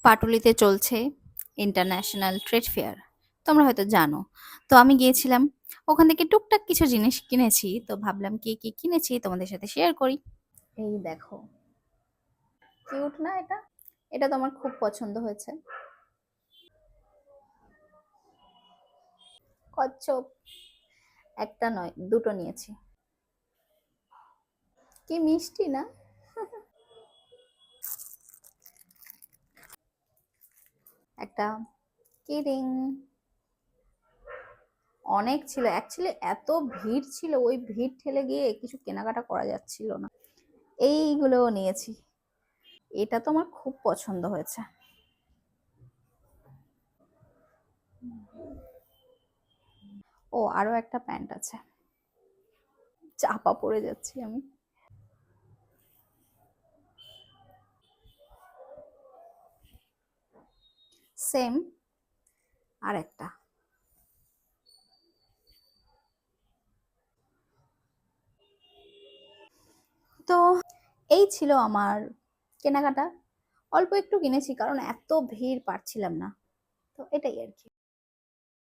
পাটুলিতে চলছে international trade fair, তোমরা হয়তো জানো। তো আমি গিয়েছিলাম, ওখান থেকে টুকটাক কিছু জিনিস কিনেছি, তো ভাবলাম কি কি কিনেছি তোমাদের সাথে শেয়ার করি। এই দেখো, কিউট না এটা? এটা তো আমার খুব পছন্দ হয়েছে। কচ্ছপ, একটা নয় দুটো নিয়েছি। কি মিষ্টি না? একটা কিরিং। অনেক ছিল অ্যাকচুয়ালি, এত ভিড় ছিল, ওই ভিড় ঠেলে গিয়ে কিছু কেনাকাটা করা যাচ্ছিল না। এইগুলোও নিয়েছি। এটা তো আমার খুব পছন্দ হয়েছে। ও, আরো একটা প্যান্ট আছে, চাপা পড়ে যাচ্ছি আমি। সেম, আর একটা। তো এই ছিল আমার কেনাকাটা। অল্প একটু কিনেছি কারণ এত ভিড় পারছিলাম না, তো এটাই আর কি।